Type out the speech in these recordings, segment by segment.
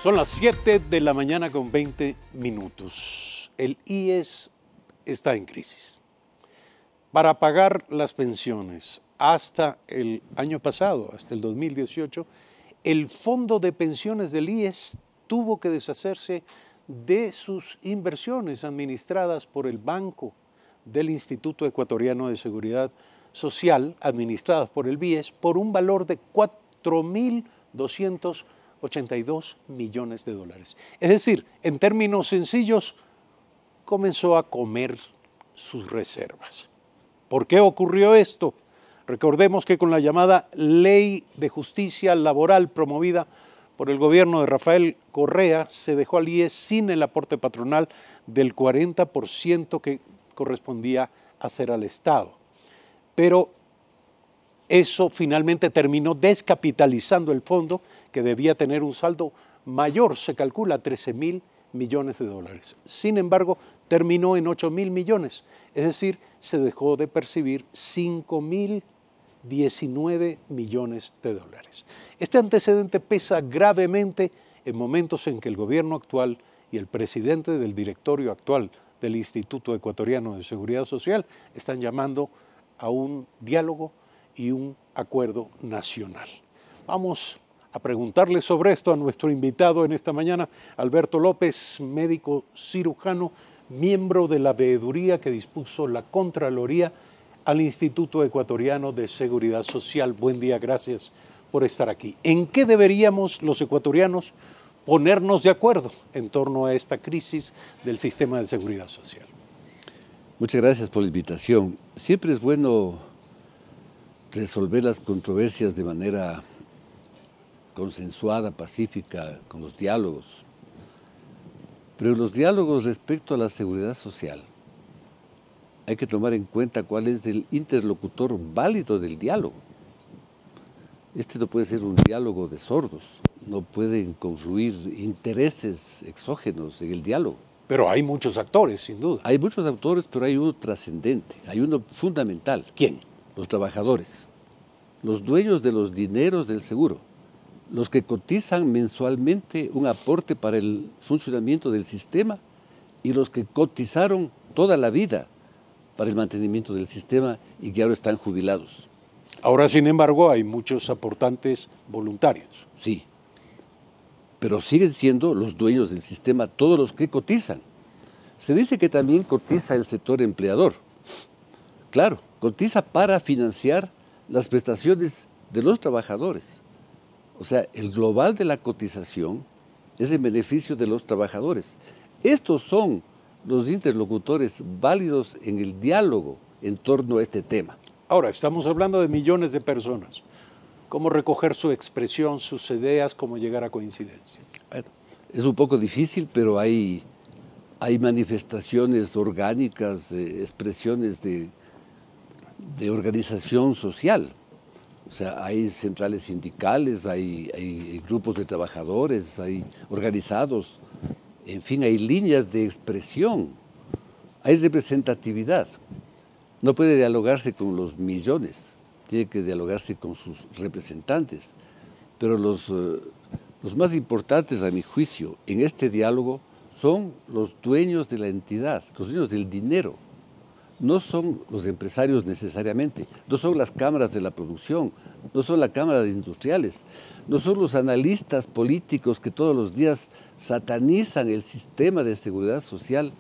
Son las 7 de la mañana con 20 minutos. El IES está en crisis. Para pagar las pensiones hasta el año pasado, hasta el 2018, el fondo de pensiones del IES tuvo que deshacerse de sus inversiones administradas por el Banco del Instituto Ecuatoriano de Seguridad Social, administradas por el BIES, por un valor de 4.282 millones de dólares. Es decir, en términos sencillos, comenzó a comer sus reservas. ¿Por qué ocurrió esto? Recordemos que con la llamada Ley de Justicia Laboral promovida por el gobierno de Rafael Correa, se dejó al IES sin el aporte patronal del 40% que correspondía hacer al Estado. Pero eso finalmente terminó descapitalizando el fondo, que debía tener un saldo mayor, se calcula 13.000 millones de dólares. Sin embargo, terminó en 8.000 millones, es decir, se dejó de percibir 5.019 millones de dólares. Este antecedente pesa gravemente en momentos en que el gobierno actual y el presidente del directorio actual del Instituto Ecuatoriano de Seguridad Social están llamando a un diálogo y un acuerdo nacional. Vamos a preguntarle sobre esto a nuestro invitado en esta mañana, Alberto López, médico cirujano, miembro de la veeduría que dispuso la Contraloría al Instituto Ecuatoriano de Seguridad Social. Buen día, gracias por estar aquí. ¿En qué deberíamos los ecuatorianos ponernos de acuerdo en torno a esta crisis del sistema de seguridad social? Muchas gracias por la invitación. Siempre es bueno resolver las controversias de manera consensuada, pacífica, con los diálogos. Pero en los diálogos respecto a la seguridad social, hay que tomar en cuenta cuál es el interlocutor válido del diálogo. Este no puede ser un diálogo de sordos, no pueden confluir intereses exógenos en el diálogo. Pero hay muchos actores, sin duda. Hay muchos actores, pero hay uno trascendente, hay uno fundamental. ¿Quién? Los trabajadores, los dueños de los dineros del seguro, los que cotizan mensualmente un aporte para el funcionamiento del sistema y los que cotizaron toda la vida para el mantenimiento del sistema y que ahora están jubilados. Ahora, sin embargo, hay muchos aportantes voluntarios. Sí, pero siguen siendo los dueños del sistema todos los que cotizan. Se dice que también cotiza el sector empleador. Claro, cotiza para financiar las prestaciones de los trabajadores. O sea, el global de la cotización es en beneficio de los trabajadores. Estos son los interlocutores válidos en el diálogo en torno a este tema. Ahora, estamos hablando de millones de personas. ¿Cómo recoger su expresión, sus ideas, cómo llegar a coincidencias? Bueno, es un poco difícil, pero hay manifestaciones orgánicas, expresiones de organización social. O sea, hay centrales sindicales, hay grupos de trabajadores, hay organizados, en fin, hay líneas de expresión, hay representatividad. No puede dialogarse con los millones, tiene que dialogarse con sus representantes. Pero los más importantes, a mi juicio, en este diálogo son los dueños de la entidad, los dueños del dinero. No son los empresarios necesariamente, no son las cámaras de la producción, no son las cámaras industriales, no son los analistas políticos que todos los días satanizan el sistema de seguridad social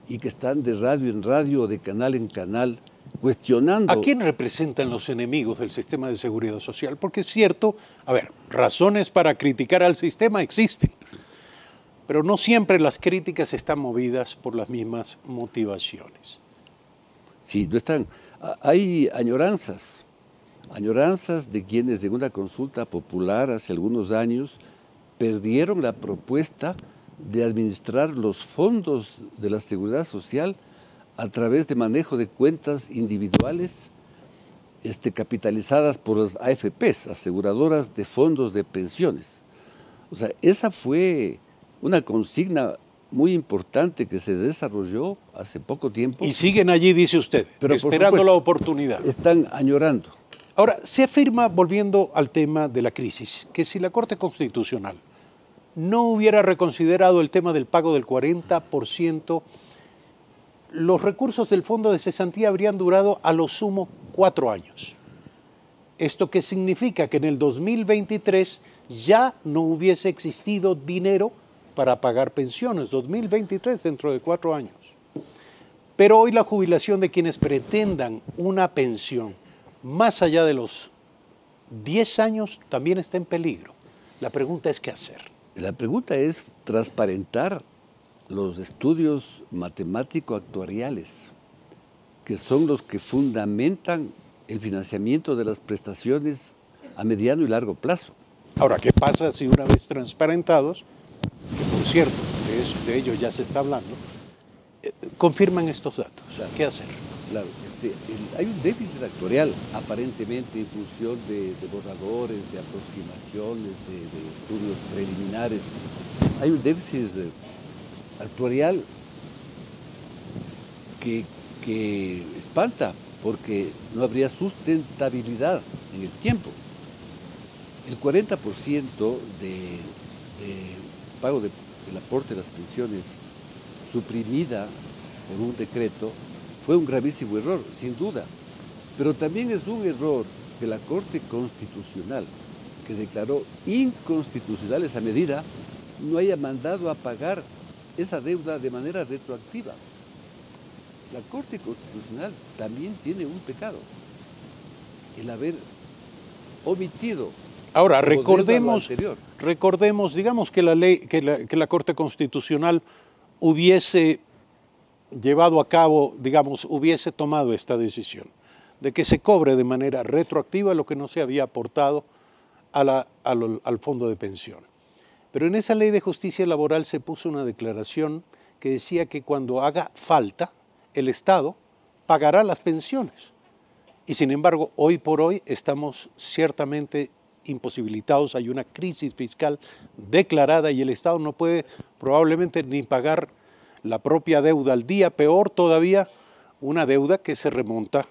y que están de radio en radio, de canal en canal, cuestionando. ¿A quién representan los enemigos del sistema de seguridad social? Porque es cierto, razones para criticar al sistema existen, pero no siempre las críticas están movidas por las mismas motivaciones. Sí, no están. Hay añoranzas de quienes en una consulta popular hace algunos años perdieron la propuesta de administrar los fondos de la seguridad social a través de manejo de cuentas individuales capitalizadas por las AFPs, aseguradoras de fondos de pensiones. O sea, esa fue una consigna muy importante que se desarrolló hace poco tiempo. Y siguen allí, dice usted, pero esperando la oportunidad. Están añorando. Ahora, se afirma, volviendo al tema de la crisis, que si la Corte Constitucional no hubiera reconsiderado el tema del pago del 40%, los recursos del fondo de cesantía habrían durado a lo sumo 4 años. ¿Esto qué significa? Que en el 2023 ya no hubiese existido dinero para pagar pensiones. 2023, dentro de 4 años. Pero hoy la jubilación de quienes pretendan una pensión más allá de los 10 años también está en peligro. La pregunta es ¿qué hacer? La pregunta es transparentar los estudios matemático-actuariales, que son los que fundamentan el financiamiento de las prestaciones a mediano y largo plazo. Ahora, ¿qué pasa si una vez transparentados, que por cierto, de ello ya se está hablando, confirman estos datos? Claro, ¿Qué hacer? Claro, hay un déficit actuarial aparentemente en función de borradores, de aproximaciones, de estudios preliminares. Hay un déficit actuarial que espanta porque no habría sustentabilidad en el tiempo. El 40% de pago del aporte de las pensiones suprimida por un decreto fue un gravísimo error, sin duda. Pero también es un error que la Corte Constitucional, que declaró inconstitucional esa medida, no haya mandado a pagar esa deuda de manera retroactiva. La Corte Constitucional también tiene un pecado, el haber omitido. Ahora, recordemos, digamos que la ley, que la Corte Constitucional hubiese llevado a cabo, digamos, hubiese tomado esta decisión de que se cobre de manera retroactiva lo que no se había aportado al fondo de pensión. Pero en esa ley de justicia laboral se puso una declaración que decía que cuando haga falta, el Estado pagará las pensiones. Y sin embargo, hoy por hoy estamos ciertamente imposibilitados, hay una crisis fiscal declarada y el Estado no puede probablemente ni pagar la propia deuda al día, peor todavía, una deuda que se remonta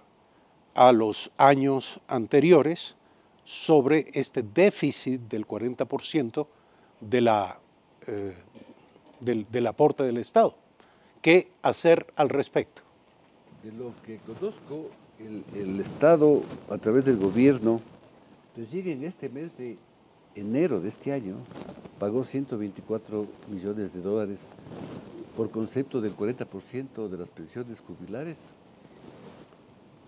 a los años anteriores sobre este déficit del 40% del aporte del Estado. ¿Qué hacer al respecto? De lo que conozco, el Estado, a través del gobierno, recién en este mes de enero de este año, pagó 124 millones de dólares por concepto del 40% de las pensiones jubilares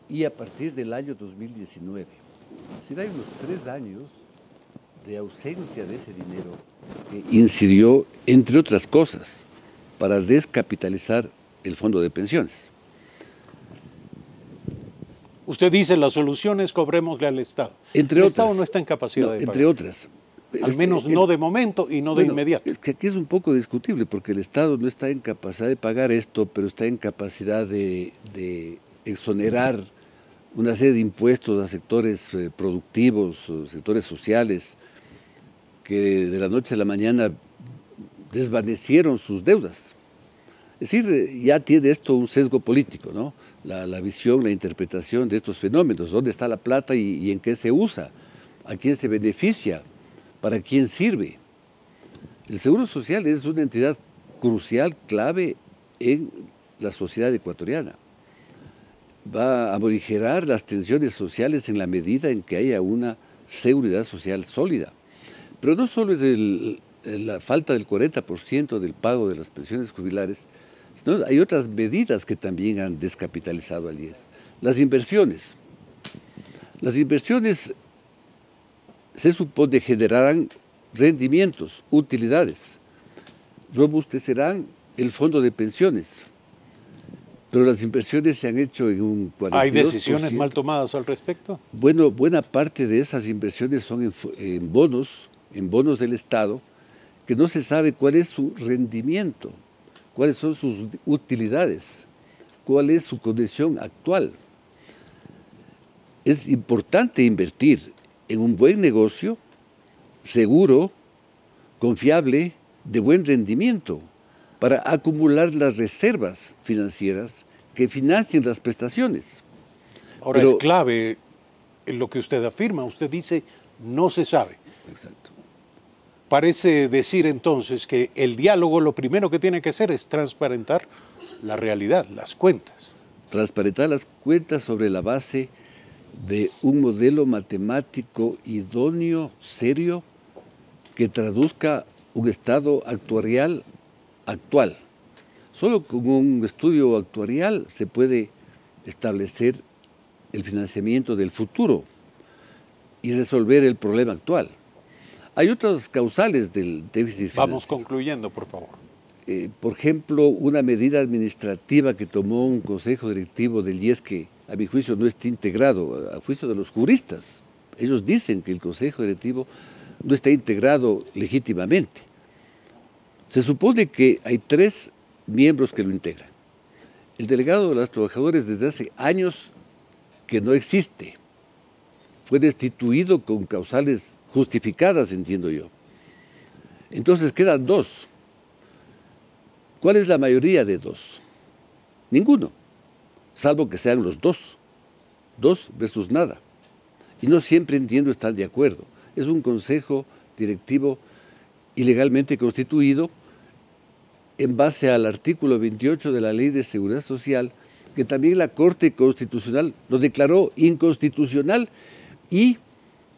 y a partir del año 2019. Es decir, hay unos 3 años de ausencia de ese dinero que incidió, entre otras cosas, para descapitalizar el fondo de pensiones. Usted dice la solución es cobrémosle al Estado. Entre el otras, Estado no está en capacidad de pagar. Entre otras. Al menos no de momento y no de inmediato. Es que aquí es un poco discutible porque el Estado no está en capacidad de pagar esto, pero está en capacidad de exonerar una serie de impuestos a sectores productivos, sectores sociales, que de la noche a la mañana desvanecieron sus deudas. Es decir, ya tiene esto un sesgo político, ¿no? La visión, la interpretación de estos fenómenos, dónde está la plata y en qué se usa, a quién se beneficia, para quién sirve. El Seguro Social es una entidad crucial, clave en la sociedad ecuatoriana. Va a morigerar las tensiones sociales en la medida en que haya una seguridad social sólida. Pero no solo es la falta del 40% del pago de las pensiones jubilares, sino hay otras medidas que también han descapitalizado al IES. Las inversiones. Las inversiones se supone generarán rendimientos, utilidades, robustecerán el fondo de pensiones, pero las inversiones se han hecho en un 42%. ¿Hay decisiones mal tomadas al respecto? Bueno, buena parte de esas inversiones son en bonos del Estado, que no se sabe cuál es su rendimiento, cuáles son sus utilidades, cuál es su condición actual. Es importante invertir en un buen negocio, seguro, confiable, de buen rendimiento, para acumular las reservas financieras que financien las prestaciones. Ahora, es clave en lo que usted afirma. Usted dice, no se sabe. Exacto. Parece decir entonces que el diálogo lo primero que tiene que hacer es transparentar la realidad, las cuentas. Transparentar las cuentas sobre la base de un modelo matemático idóneo, serio, que traduzca un estado actuarial actual. Solo con un estudio actuarial se puede establecer el financiamiento del futuro y resolver el problema actual. Hay otras causales del déficit financiero. Vamos concluyendo, por favor. Por ejemplo, una medida administrativa que tomó un consejo directivo del IES que, a mi juicio, no está integrado, a juicio de los juristas. Ellos dicen que el consejo directivo no está integrado legítimamente. Se supone que hay 3 miembros que lo integran. El delegado de los trabajadores desde hace años que no existe. Fue destituido con causales justificadas, entiendo yo. Entonces quedan 2. ¿Cuál es la mayoría de 2? Ninguno, salvo que sean los 2. 2 versus nada. Y no siempre, entiendo, están de acuerdo. Es un consejo directivo ilegalmente constituido en base al artículo 28 de la Ley de Seguridad Social, que también la Corte Constitucional lo declaró inconstitucional y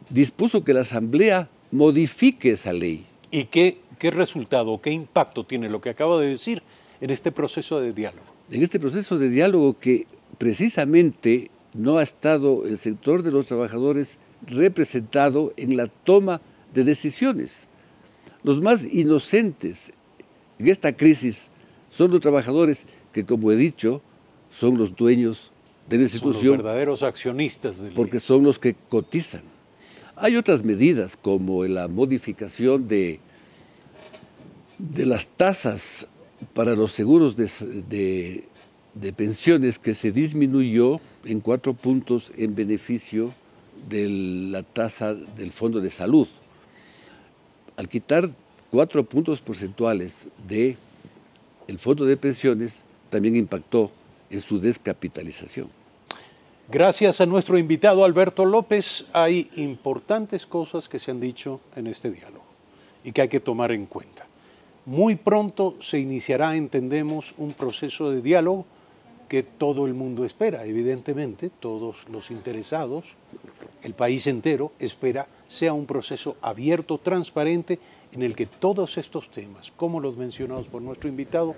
dispuso que la Asamblea modifique esa ley. ¿Y qué resultado, qué impacto tiene lo que acaba de decir en este proceso de diálogo? En este proceso de diálogo que precisamente no ha estado el sector de los trabajadores representado en la toma de decisiones. Los más inocentes en esta crisis son los trabajadores que, como he dicho, son los dueños de la institución. Son los verdaderos accionistas del porque IES. son los que cotizan. Hay otras medidas como la modificación de las tasas para los seguros de pensiones que se disminuyó en 4 puntos en beneficio de la tasa del Fondo de Salud. Al quitar 4 puntos porcentuales del Fondo de Pensiones, también impactó en su descapitalización. Gracias a nuestro invitado Alberto López, hay importantes cosas que se han dicho en este diálogo y que hay que tomar en cuenta. Muy pronto se iniciará, entendemos, un proceso de diálogo que todo el mundo espera, evidentemente, todos los interesados, el país entero espera, sea un proceso abierto, transparente, en el que todos estos temas, como los mencionados por nuestro invitado,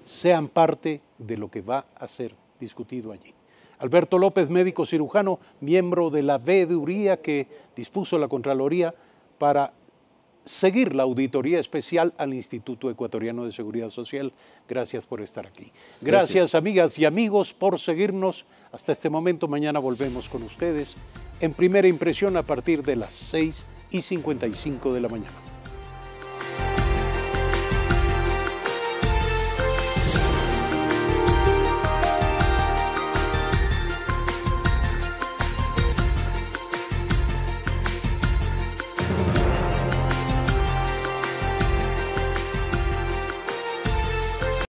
sean parte de lo que va a ser discutido allí. Alberto López, médico cirujano, miembro de la veeduría que dispuso la Contraloría para seguir la auditoría especial al Instituto Ecuatoriano de Seguridad Social. Gracias por estar aquí. Gracias, amigas y amigos, por seguirnos. Hasta este momento, mañana volvemos con ustedes en Primera Impresión a partir de las 6:55 de la mañana.